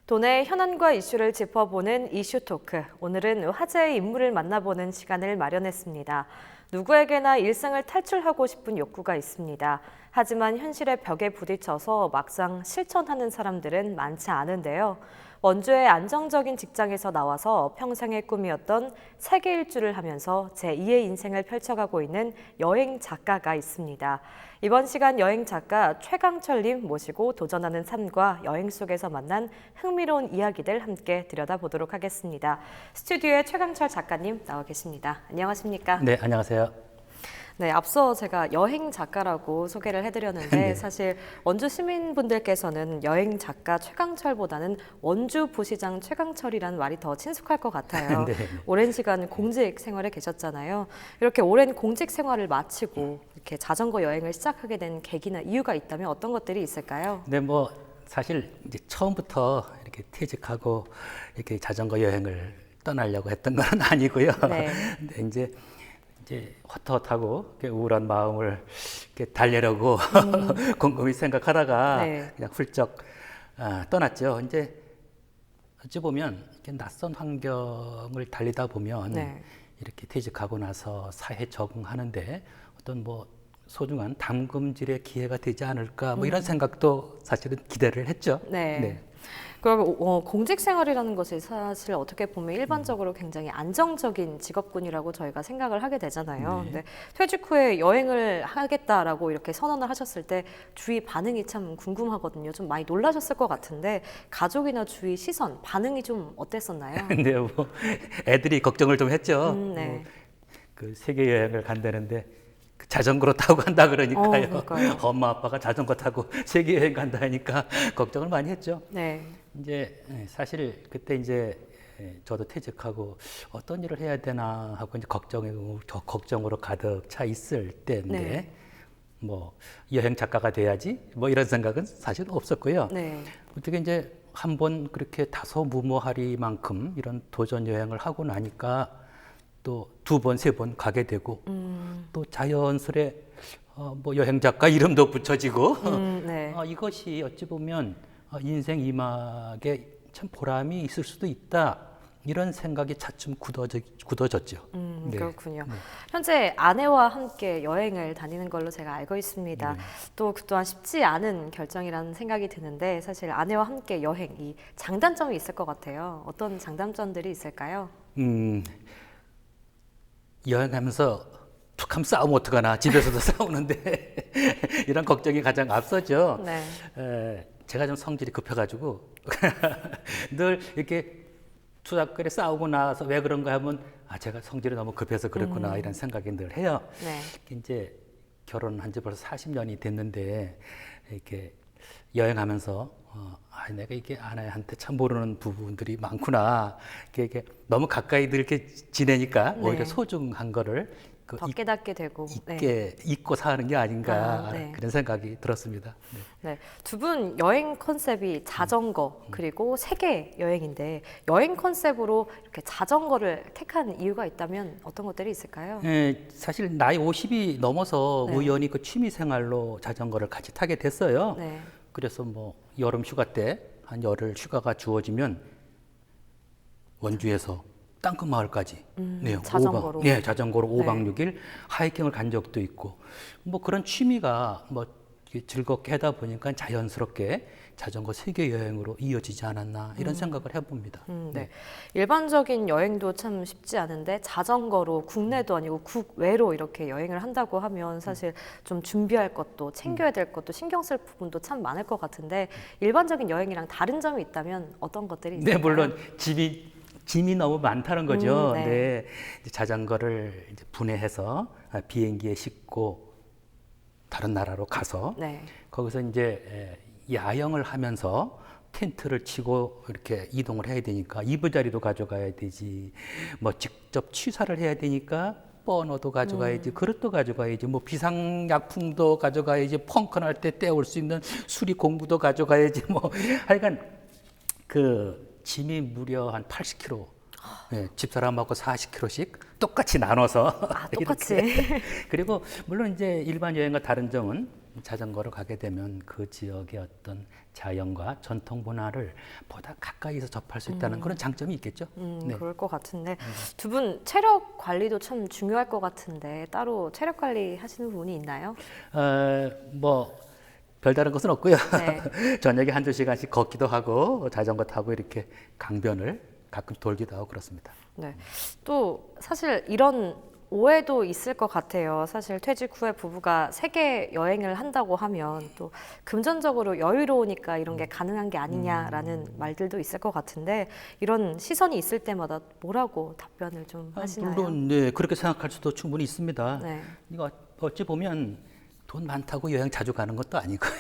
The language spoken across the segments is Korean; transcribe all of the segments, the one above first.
돈의 현안과 이슈를 짚어보는 이슈 토크. 오늘은 화제의 인물을 만나보는 시간을 마련했습니다. 누구에게나 일상을 탈출하고 싶은 욕구가 있습니다. 하지만 현실의 벽에 부딪혀서 막상 실천하는 사람들은 많지 않은데요. 원주의 안정적인 직장에서 나와서 평생의 꿈이었던 세계 일주를 하면서 제2의 인생을 펼쳐가고 있는 여행 작가가 있습니다. 이번 시간 여행 작가 최강철님 모시고 도전하는 삶과 여행 속에서 만난 흥미로운 이야기들 함께 들여다보도록 하겠습니다. 스튜디오에 최강철 작가님 나와 계십니다. 안녕하십니까? 네, 안녕하세요. 네, 앞서 제가 여행 작가라고 소개를 해드렸는데 네. 사실 원주 시민분들께서는 여행 작가 최강철보다는 원주 부시장 최강철이라는 말이 더 친숙할 것 같아요. 네. 오랜 시간 공직 생활에 계셨잖아요. 이렇게 오랜 공직 생활을 마치고 이렇게 자전거 여행을 시작하게 된 계기나 이유가 있다면 어떤 것들이 있을까요? 네, 뭐 사실 이제 처음부터 이렇게 퇴직하고 이렇게 자전거 여행을 떠나려고 했던 건 아니고요. 네. 근데 이제 헛헛하고 이렇게 우울한 마음을 이렇게 달래려고 곰곰이 생각하다가 네. 그냥 훌쩍 떠났죠. 이제 어찌 보면 이렇게 낯선 환경을 달리다 보면 네. 이렇게 퇴직하고 나서 사회 적응하는데 어떤 뭐 소중한 담금질의 기회가 되지 않을까 뭐 이런 생각도 사실은 기대를 했죠. 네. 그러면 공직 생활이라는 것이 사실 어떻게 보면 일반적으로 굉장히 안정적인 직업군이라고 저희가 생각을 하게 되잖아요. 네. 근데 퇴직 후에 여행을 하겠다라고 이렇게 선언을 하셨을 때 주위 반응이 참 궁금하거든요. 좀 많이 놀라셨을 것 같은데 가족이나 주위 시선, 반응이 좀 어땠었나요? 근데 뭐 애들이 걱정을 좀 했죠. 네. 그 세계 여행을 간다는데 그 자전거로 타고 간다 그러니까요. 그러니까요. 엄마 아빠가 자전거 타고 세계 여행 간다 하니까 걱정을 많이 했죠. 네. 이제 사실 그때 이제 저도 퇴직하고 어떤 일을 해야 되나 하고 이제 걱정으로 가득 차 있을 때인데 네. 뭐 여행 작가가 돼야지 뭐 이런 생각은 사실 없었고요. 네. 어떻게 이제 한번 그렇게 다소무모하리만큼 이런 도전 여행을 하고 나니까 또 두 번, 세 번 가게 되고 또 자연스레 뭐 여행 작가 이름도 붙여지고 네. 이것이 어찌 보면 인생 이막에 참 보람이 있을 수도 있다 이런 생각이 차츰 굳어졌죠. 네. 그렇군요. 현재 아내와 함께 여행을 다니는 걸로 제가 알고 있습니다. 또 그 또한 쉽지 않은 결정이라는 생각이 드는데 사실 아내와 함께 여행, 이 장단점이 있을 것 같아요. 어떤 장단점들이 있을까요? 여행하면서 툭 하면 싸우면 어떡하나 집에서도 싸우는데 이런 걱정이 가장 앞서죠. 네. 제가 좀 성질이 급해가지고 늘 이렇게 투닥거리 싸우고 나서 왜 그런가 하면 제가 성질이 너무 급해서 그랬구나 이런 생각이 늘 해요. 네. 이제 결혼한 지 벌써 40년이 됐는데 이렇게 여행하면서 내가 이게 아내한테 참 모르는 부분들이 많구나. 이게 너무 가까이 이렇게 지내니까 네. 오히려 소중한 거를 더 깨닫게 되고. 있게 잊고 사는 게 아닌가 네. 그런 생각이 들었습니다. 네. 네. 두 분 여행 컨셉이 자전거 그리고 세계 여행인데 여행 컨셉으로 이렇게 자전거를 택한 이유가 있다면 어떤 것들이 있을까요? 사실 나이 50이 넘어서 네. 우연히 그 취미 생활로 자전거를 같이 타게 됐어요. 네. 그래서 뭐 여름 휴가 때 한 열흘 휴가가 주어지면 원주에서 땅끝마을까지 자전거로. 자전거로 네. 5박 6일 하이킹을 간 적도 있고 뭐 그런 취미가 뭐 이렇게 즐겁게 하다 보니까 자연스럽게 자전거 세계 여행으로 이어지지 않았나 이런 생각을 해봅니다. 네. 일반적인 여행도 참 쉽지 않은데 자전거로 국내도 아니고 국외로 이렇게 여행을 한다고 하면 사실 좀 준비할 것도 챙겨야 될 것도 신경 쓸 부분도 참 많을 것 같은데 일반적인 여행이랑 다른 점이 있다면 어떤 것들이 있을까요? 네, 물론 짐이 너무 많다는 거죠. 네. 네. 이제 자전거를 이제 분해해서 비행기에 싣고 다른 나라로 가서 네. 거기서 이제 야영을 하면서 텐트를 치고 이렇게 이동을 해야 되니까 이부자리도 가져가야 되지, 뭐 직접 취사를 해야 되니까 버너도 가져가야지, 그릇도 가져가야지, 뭐 비상약품도 가져가야지, 펑크 날 때 떼올 수 있는 수리 공구도 가져가야지, 뭐 하여간 그 짐이 무려 한 80kg. 네, 집사람하고 40kg씩 똑같이 나눠서 똑같이. 그리고 물론 이제 일반 여행과 다른 점은 자전거로 가게 되면 그 지역의 어떤 자연과 전통 문화를 보다 가까이서 접할 수 있다는 그런 장점이 있겠죠. 네. 그럴 것 같은데 두 분 체력 관리도 참 중요할 것 같은데 따로 체력 관리 하시는 부분이 있나요? 뭐 별다른 것은 없고요. 네. 저녁에 한두 시간씩 걷기도 하고 자전거 타고 이렇게 강변을 가끔 돌기도 하고 그렇습니다. 네. 또 사실 이런 오해도 있을 것 같아요. 사실 퇴직 후에 부부가 세계 여행을 한다고 하면 또 금전적으로 여유로우니까 이런 게 가능한 게 아니냐라는 말들도 있을 것 같은데 이런 시선이 있을 때마다 뭐라고 답변을 좀 하시나요? 물론 네, 그렇게 생각할 수도 충분히 있습니다. 네. 이거 어찌 보면 돈 많다고 여행 자주 가는 것도 아니고요.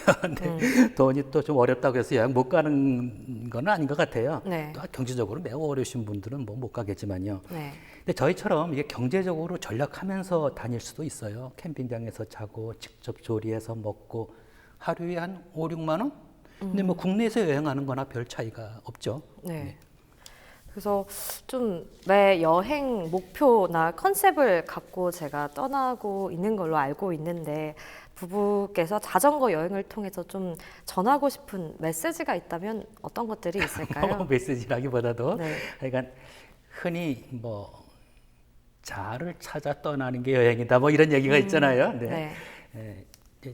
네. 돈이 또 좀 어렵다고 해서 여행 못 가는 건 아닌 것 같아요. 네. 또 경제적으로 매우 어려우신 분들은 뭐 못 가겠지만요. 네. 근데 저희처럼 이게 경제적으로 전략하면서 다닐 수도 있어요. 캠핑장에서 자고 직접 조리해서 먹고 하루에 한 5, 6만 원? 근데 뭐 국내에서 여행하는 거나 별 차이가 없죠. 네. 그래서 좀 매 여행 목표나 컨셉을 갖고 제가 떠나고 있는 걸로 알고 있는데 부부께서 자전거 여행을 통해서 좀 전하고 싶은 메시지가 있다면 어떤 것들이 있을까요? 메시지라기보다도 네. 그러니까 흔히 뭐 자아를 찾아 떠나는 게 여행이다 뭐 이런 얘기가 있잖아요. 네.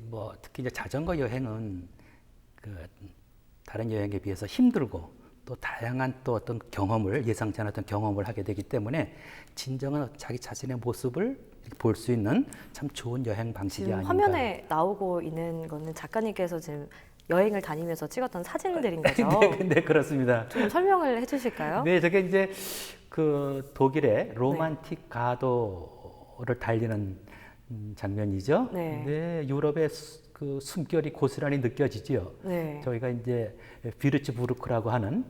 뭐 특히 이제 자전거 여행은 그 다른 여행에 비해서 힘들고 또 다양한 또 어떤 경험을 예상치 않았던 경험을 하게 되기 때문에 진정한 자기 자신의 모습을 볼 수 있는 참 좋은 여행 방식이 지금 아닌가. 화면에 나오고 있는 거는 작가님께서 지금 여행을 다니면서 찍었던 사진들인 거죠? 네, 그렇습니다. 좀 설명을 해주실까요? 네, 저게 이제 그 독일의 로만틱 가도를 달리는 장면이죠. 네. 유럽의 그 숨결이 고스란히 느껴지지요. 네. 저희가 이제 비르츠부르크라고 하는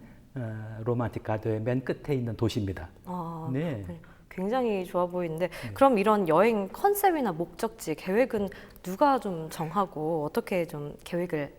로만틱 가도의 맨 끝에 있는 도시입니다. 아, 네. 굉장히 좋아 보이는데 그럼 이런 여행 컨셉이나 목적지 계획은 누가 좀 정하고 어떻게 좀 계획을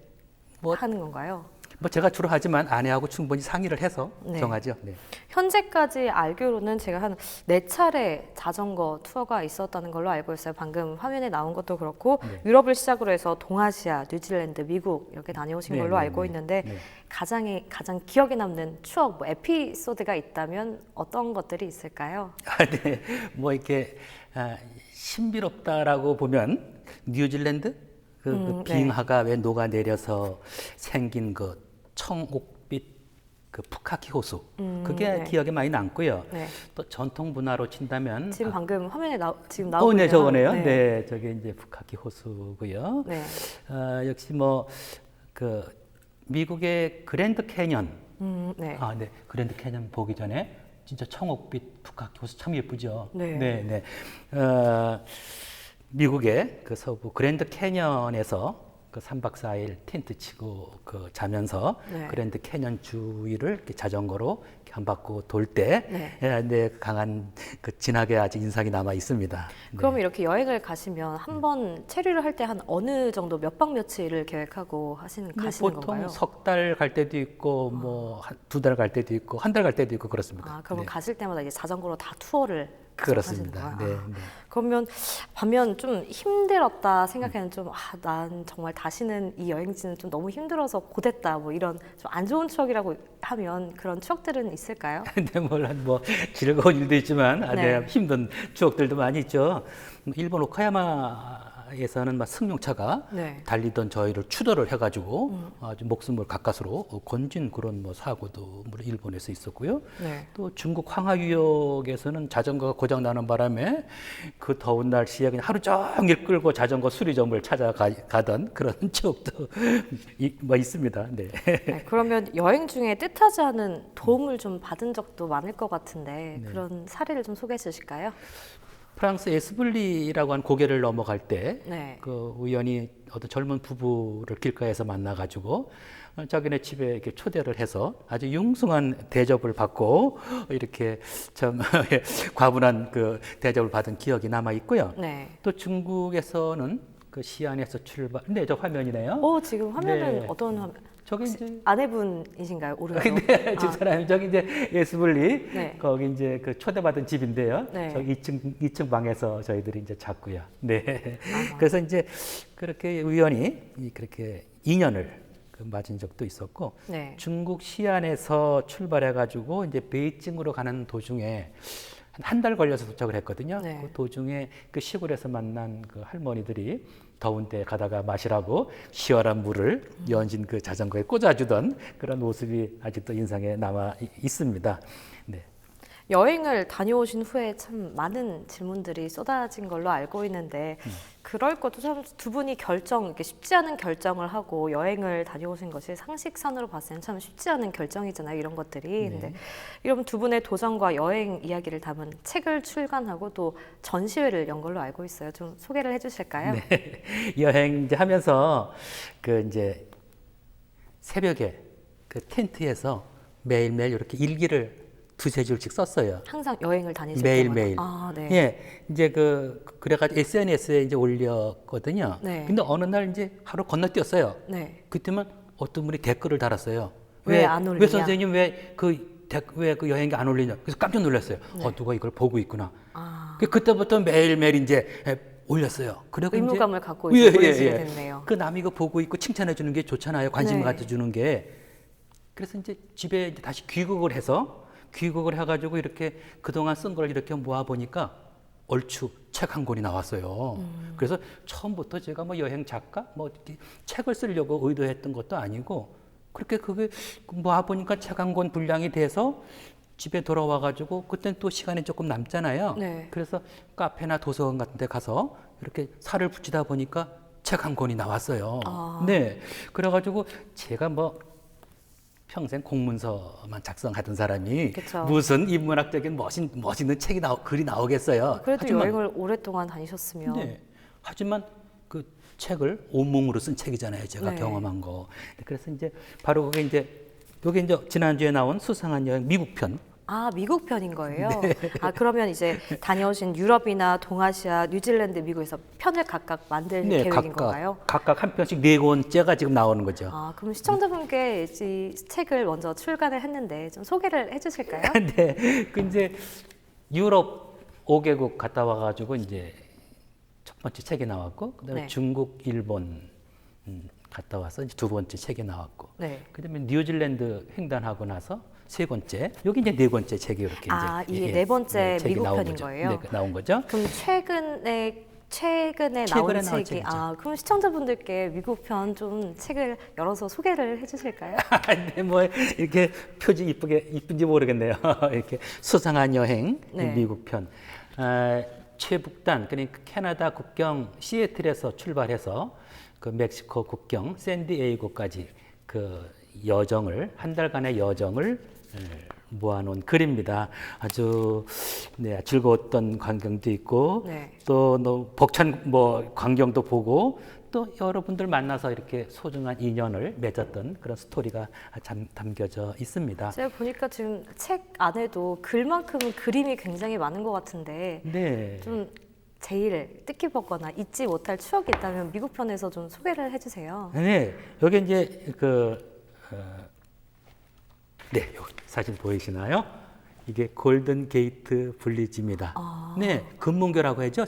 하는 건가요? 뭐 제가 주로 하지만 아내하고 충분히 상의를 해서 네. 정하죠. 네. 현재까지 알기로는 제가 한 4차례 자전거 투어가 있었다는 걸로 알고 있어요. 방금 화면에 나온 것도 그렇고 네. 유럽을 시작으로 해서 동아시아, 뉴질랜드, 미국 이렇게 다녀오신 네, 걸로 네, 알고 네. 있는데 네. 가장 기억에 남는 추억, 뭐 에피소드가 있다면 어떤 것들이 있을까요? 네. 뭐 이렇게 신비롭다라고 보면 뉴질랜드 그 네. 빙하가 왜 녹아내려서 생긴 그 청옥빛 그 푸카키 호수 그게 네. 기억에 많이 남고요. 네. 또 전통 문화로 친다면 지금 방금 화면에 지금 나오고 네, 있는 저거네요. 네, 저게 이제 푸카키 호수고요. 네. 역시 뭐 그 미국의 그랜드 캐년. 네. 네, 그랜드 캐년 보기 전에 진짜 청옥빛 푸카키 호수 참 예쁘죠. 네. 네. 미국의 그 서부 그랜드 캐년에서 그 3박 4일 텐트 치고 그 자면서 네. 그랜드 캐년 주위를 이렇게 자전거로 이렇게 한 바퀴 돌 때 네, 강한 그 진하게 아직 인상이 남아 있습니다. 그럼 이렇게 여행을 가시면 한 번 체류를 할 때 한 어느 정도 몇 박 며칠을 계획하고 가시는 보통 건가요? 석 달 갈 때도 있고 뭐 2달 갈 때도 있고 한 달 갈 때도 있고 그렇습니다. 아, 그러면 네. 가실 때마다 이제 자전거로 다 투어를 그렇습니다. 하시는 거예요? 네, 네. 그러면 반면 좀 힘들었다 생각하는 난 정말 다시는 이 여행지는 좀 너무 힘들어서 고됐다 뭐 이런 좀 안 좋은 추억이라고 하면 그런 추억들은 있을까요? 근데 물론 뭐 즐거운 일도 있지만 네. 힘든 추억들도 많이 있죠. 일본 오카야마에서는 막 승용차가 네. 달리던 저희를 추돌을 해가지고 아주 목숨을 가까스로 건진 그런 뭐 사고도 물론 일본에서 있었고요. 네. 또 중국 황하유역에서는 자전거가 고장 나는 바람에 그 더운 날씨에 그냥 하루 종일 끌고 자전거 수리점을 찾아가던 그런 추억도 뭐 있습니다. 네. 네, 그러면 여행 중에 뜻하지 않은 도움을 좀 받은 적도 많을 것 같은데 그런 사례를 좀 소개해 주실까요? 프랑스 에스블리라고 하는 고개를 넘어갈 때 네. 그 우연히 어떤 젊은 부부를 길가에서 만나가지고 자기네 집에 이렇게 초대를 해서 아주 융숭한 대접을 받고 이렇게 참 과분한 그 대접을 받은 기억이 남아 있고요. 네. 또 중국에서는 그 시안에서 출발, 네, 저 화면이네요. 지금 화면은 네. 어떤 화면? 저기 이제 아내분이신가요? 오른쪽? 네, 집사람이 저기 이제 예수분리 네. 거기 이제 그 초대받은 집인데요. 네. 저기 2층 방에서 저희들이 이제 잤고요. 네. 아하. 그래서 이제 그렇게 우연히 그렇게 인연을 맞은 적도 있었고 네. 중국 시안에서 출발해 가지고 이제 베이징으로 가는 도중에 한 달 걸려서 도착을 했거든요. 네. 그 도중에 그 시골에서 만난 그 할머니들이 더운 때 가다가 마시라고 시원한 물을 연신 그 자전거에 꽂아주던 그런 모습이 아직도 인상에 남아 있습니다. 네. 여행을 다녀오신 후에 참 많은 질문들이 쏟아진 걸로 알고 있는데 그럴 것도 참 두 분이 이렇게 쉽지 않은 결정을 하고 여행을 다녀오신 것이 상식선으로 봤을 때는 참 쉽지 않은 결정이잖아요. 이런 것들이. 근데 이런 두 분의 도전과 여행 이야기를 담은 책을 출간하고 또 전시회를 연 걸로 알고 있어요. 좀 소개를 해주실까요? 네. 여행 이제 하면서 그 이제 새벽에 그 텐트에서 매일매일 이렇게 일기를 두세 줄씩 썼어요. 항상 여행을 다니실 매일매일. 때마다. 아, 네. 예. 이제 그래가지고 SNS에 이제 올렸거든요. 네. 근데 어느 날 이제 하루 건너뛰었어요. 네. 그때만 어떤 분이 댓글을 달았어요. 왜 안 올리냐? 왜 선생님 왜 그 여행기 안 올리냐? 그래서 깜짝 놀랐어요. 네. 누가 이걸 보고 있구나. 아, 그때부터 매일매일 이제 올렸어요. 그리고 의무감을 이제 갖고 이제 올리시게 됐네요. 그 남이 이거 보고 있고 칭찬해 주는 게 좋잖아요. 관심 네. 가져주는 게. 그래서 이제 집에 이제 다시 귀국을 해가지고 이렇게 그동안 쓴 걸 이렇게 모아 보니까 얼추 책 한 권이 나왔어요. 그래서 처음부터 제가 뭐 여행 작가 뭐 이렇게 책을 쓰려고 의도했던 것도 아니고 그렇게 그게 모아 보니까 책 한 권 분량이 돼서 집에 돌아와 가지고 그때는 또 시간이 조금 남잖아요. 네. 그래서 카페나 도서관 같은 데 가서 이렇게 살을 붙이다 보니까 책 한 권이 나왔어요. 아. 네. 그래 가지고 제가 뭐 평생 공문서만 작성하던 사람이 그쵸. 무슨 인문학적인 멋있는 글이 나오겠어요. 그래도 하지만, 여행을 오랫동안 다니셨으면 네. 하지만 그 책을 온몸으로 쓴 책이잖아요. 제가 네. 경험한 거. 그래서 이제 바로 그게 이제 여기 이제 지난주에 나온 수상한 여행 미국 편. 아, 미국 편인 거예요? 네. 아, 그러면 이제 다녀오신 유럽이나 동아시아, 뉴질랜드, 미국에서 편을 각각 만들 계획인 건가요? 각각 한 편씩 4권째가 지금 나오는 거죠. 아, 그럼 시청자분께 이 책을 먼저 출간을 했는데 좀 소개를 해주실까요? 네. 그 이제 유럽 5개국 갔다 와가지고 이제 첫 번째 책이 나왔고, 그다음에 네. 중국, 일본 갔다 와서 이제 두 번째 책이 나왔고, 네. 그다음에 뉴질랜드 횡단하고 나서 세 번째, 여기 이제 네 번째 책이 이렇게 아, 이제 이게 네 번째 책이 미국 나온 편인 거죠. 거예요? 네, 나온 거죠. 그럼 최근에 나온 나온 책이 책이죠. 그럼 시청자분들께 미국 편 좀 책을 열어서 소개를 해주실까요? 네, 뭐 이렇게 표지 이쁜지 모르겠네요. 이렇게 수상한 여행 네. 미국 편. 최북단 그러니까 캐나다 국경 시애틀에서 출발해서 그 멕시코 국경 샌디에이고까지 그 여정을 한 달간의 여정을 모아놓은 글입니다. 아주 즐거웠던 광경도 있고 네. 또 벅찬 광경도 보고 또 여러분들 만나서 이렇게 소중한 인연을 맺었던 그런 스토리가 담겨져 있습니다. 제가 보니까 지금 책 안에도 글만큼은 그림이 굉장히 많은 것 같은데 네. 좀 제일 뜻깊었거나 잊지 못할 추억이 있다면 미국 편에서 좀 소개를 해주세요. 네. 여기 이제 여기 사진 보이시나요? 이게 골든 게이트 블리지입니다. 네. 금문교라고 하죠.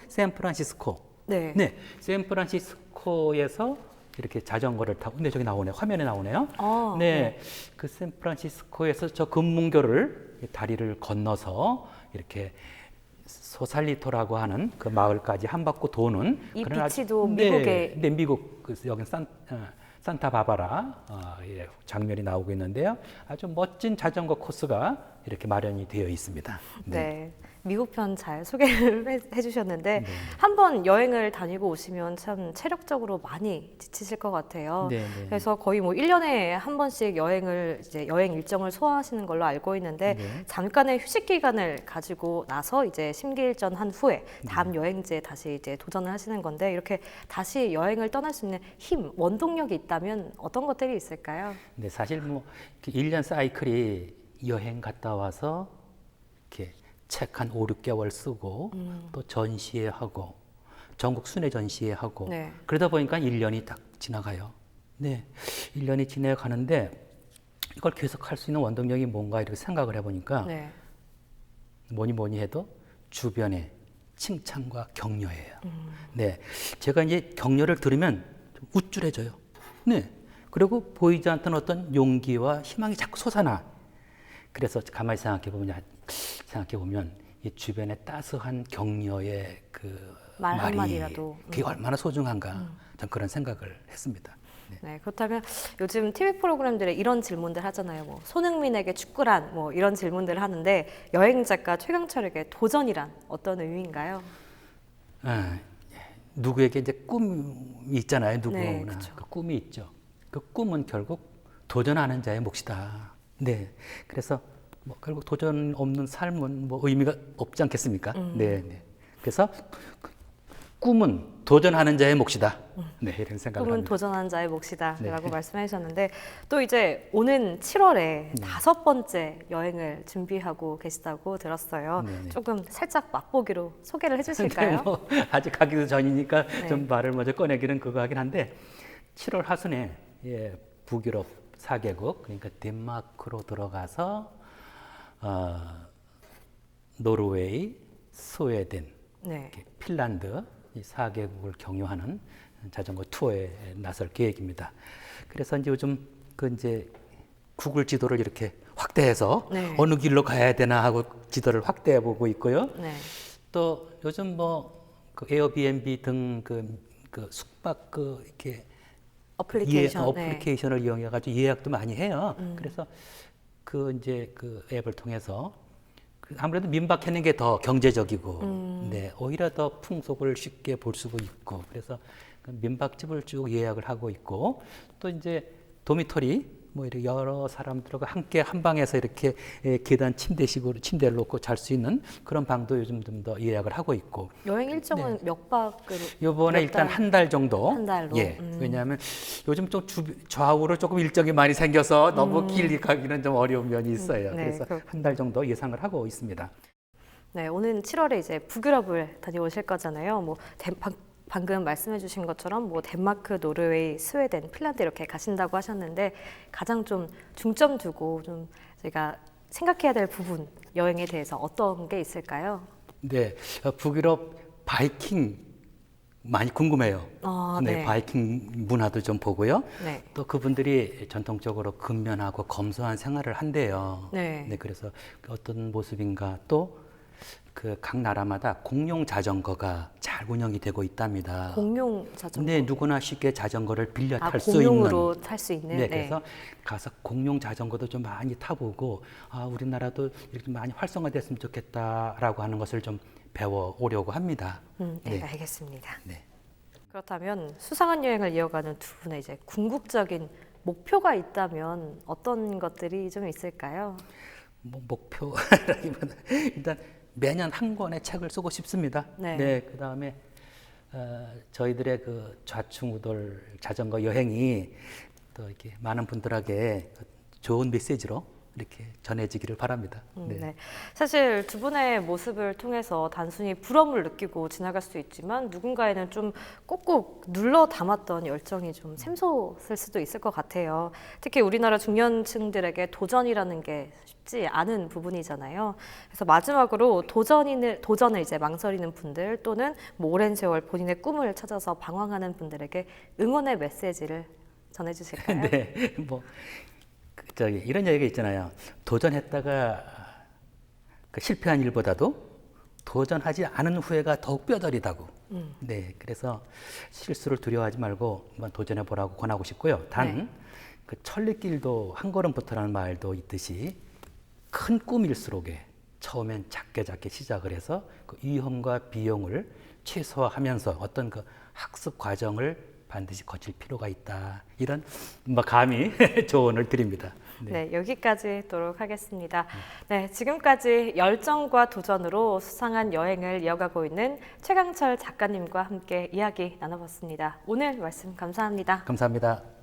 샌프란시스코. 네. 네. 샌프란시스코에서 이렇게 자전거를 타고, 근데 저기 나오네요. 화면에 나오네요. 네. 그 샌프란시스코에서 저 금문교를 다리를 건너서 이렇게 소살리토라고 하는 그 마을까지 한 바퀴 도는 이 그런 비치도 미국의 네, 미국 여기 산타바바라 장면이 나오고 있는데요. 아주 멋진 자전거 코스가 이렇게 마련이 되어 있습니다. 네. 미국 편 잘 소개를 해주셨는데 한번 여행을 다니고 오시면 참 체력적으로 많이 지치실 것 같아요. 네. 그래서 거의 뭐 1년에 한 번씩 여행 일정을 소화하시는 걸로 알고 있는데 잠깐의 휴식 기간을 가지고 나서 이제 심기일전 한 후에 다음 여행지에 다시 이제 도전을 하시는 건데 이렇게 다시 여행을 떠날 수 있는 힘, 원동력이 있다면 어떤 것들이 있을까요? 네, 사실 뭐 1년 사이클이 여행 갔다 와서 이렇게 책 한 5, 6개월 쓰고 또 전시회 하고 전국 순회 전시회 하고 네. 그러다 보니까 1년이 딱 지나가요. 네, 1년이 지내가는데 이걸 계속 할 수 있는 원동력이 뭔가 이렇게 생각을 해보니까 네. 뭐니 해도 주변의 칭찬과 격려예요. 네, 제가 이제 격려를 들으면 좀 우쭐해져요. 네, 그리고 보이지 않던 어떤 용기와 희망이 자꾸 솟아나. 그래서 가만히 생각해 보면 이 주변의 따스한 격려의 그 말 말이 한마디라도. 그게 얼마나 소중한가. 전 그런 생각을 했습니다. 네. 네, 그렇다면 요즘 TV 프로그램들에 이런 질문들 하잖아요. 뭐 손흥민에게 축구란 뭐 이런 질문들을 하는데 여행 작가 최강철에게 도전이란 어떤 의미인가요? 아, 누구에게 이제 꿈이 있잖아요. 누구나 네, 그쵸. 그 꿈이 있죠. 그 꿈은 결국 도전하는 자의 몫이다. 네, 그래서 뭐 결국 도전 없는 삶은 뭐 의미가 없지 않겠습니까? 네, 네. 그래서 그 꿈은 도전하는 자의 몫이다. 네, 이런 생각을 꿈은 합니다. 도전한 자의 몫이다라고 네. 말씀해 주셨는데 또 이제 오는 7월에 5번째 여행을 준비하고 계시다고 들었어요. 네, 네. 조금 살짝 맛보기로 소개를 네, 해주실까요? 뭐 아직 가기도 전이니까 네. 좀 말을 먼저 꺼내기는 그거 하긴 한데 7월 하순에 북유럽 4개국 그러니까 덴마크로 들어가서 노르웨이, 스웨덴, 네. 이렇게 핀란드 이 4개국을 경유하는 자전거 투어에 나설 계획입니다. 그래서 이제 요즘 그 이제 구글 지도를 이렇게 확대해서 네. 어느 길로 가야 되나 하고 지도를 확대해 보고 있고요. 네. 또 요즘 뭐 그 에어비앤비 등 그 숙박 그 이렇게 어플리케이션. 네. 어플리케이션을 이용해 가지고 예약도 많이 해요. 그래서 그 이제 그 앱을 통해서 아무래도 민박하는 게 더 경제적이고, 네, 오히려 더 풍속을 쉽게 볼 수가 있고, 그래서 그 민박집을 쭉 예약을 하고 있고, 또 이제 도미토리, 뭐 이렇게 여러 사람들과 함께 한 방에서 이렇게 계단 침대식으로 침대를 놓고 잘 수 있는 그런 방도 요즘 좀 더 예약을 하고 있고, 여행 일정은 몇 박으로? 요번에 몇 일단 달? 한 달 정도. 한 달로? 예. 왜냐하면 요즘 좀 좌우로 조금 일정이 많이 생겨서 너무 길게 가기는 좀 어려운 면이 있어요. 네, 그래서 그렇군요. 한 달 정도 예상을 하고 있습니다. 네, 오는 7월에 이제 북유럽을 다녀오실 거잖아요. 뭐 방금 말씀해주신 것처럼 뭐 덴마크, 노르웨이, 스웨덴, 핀란드 이렇게 가신다고 하셨는데 가장 좀 중점 두고 좀 저희가 생각해야 될 부분 여행에 대해서 어떤 게 있을까요? 네, 북유럽 바이킹 많이 궁금해요. 네. 바이킹 문화도 좀 보고요. 네. 또 그분들이 전통적으로 근면하고 검소한 생활을 한대요. 네. 그래서 어떤 모습인가 또 그 각 나라마다 공용 자전거가 잘 운영이 되고 있답니다. 공용 자전거. 네, 누구나 쉽게 자전거를 빌려 탈 수 있는. 공용으로 탈 수 있는. 네, 그래서 가서 공용 자전거도 좀 많이 타보고 우리나라도 이렇게 많이 활성화됐으면 좋겠다라고 하는 것을 좀 배워 오려고 합니다. 네, 알겠습니다. 네. 그렇다면 수상한 여행을 이어가는 두 분의 이제 궁극적인 목표가 있다면 어떤 것들이 좀 있을까요? 뭐 목표라기보다 일단 매년 한 권의 책을 쓰고 싶습니다. 네. 그다음에 저희들의 그 좌충우돌 자전거 여행이 또 이렇게 많은 분들에게 좋은 메시지로 이렇게 전해지기를 바랍니다. 네. 사실 두 분의 모습을 통해서 단순히 부러움을 느끼고 지나갈 수 있지만 누군가에는 좀 꼭꼭 눌러 담았던 열정이 좀 샘솟을 수도 있을 것 같아요. 특히 우리나라 중년층들에게 도전이라는 게 쉽지 않은 부분이잖아요. 그래서 마지막으로 도전을 이제 망설이는 분들 또는 뭐 오랜 세월 본인의 꿈을 찾아서 방황하는 분들에게 응원의 메시지를 전해주실까요? 네, 뭐 이런 얘기가 있잖아요. 도전했다가 그 실패한 일보다도 도전하지 않은 후회가 더욱 뼈저리다고. 네, 그래서 실수를 두려워하지 말고 한번 도전해 보라고 권하고 싶고요. 단 그 천리길도 한 걸음부터라는 말도 있듯이 큰 꿈일수록에 처음엔 작게 시작을 해서 그 위험과 비용을 최소화하면서 어떤 그 학습 과정을 반드시 거칠 필요가 있다. 이런 뭐 감히 조언을 드립니다. 네, 여기까지 하도록 하겠습니다. 네, 지금까지 열정과 도전으로 수상한 여행을 이어가고 있는 최강철 작가님과 함께 이야기 나눠봤습니다. 오늘 말씀 감사합니다. 감사합니다.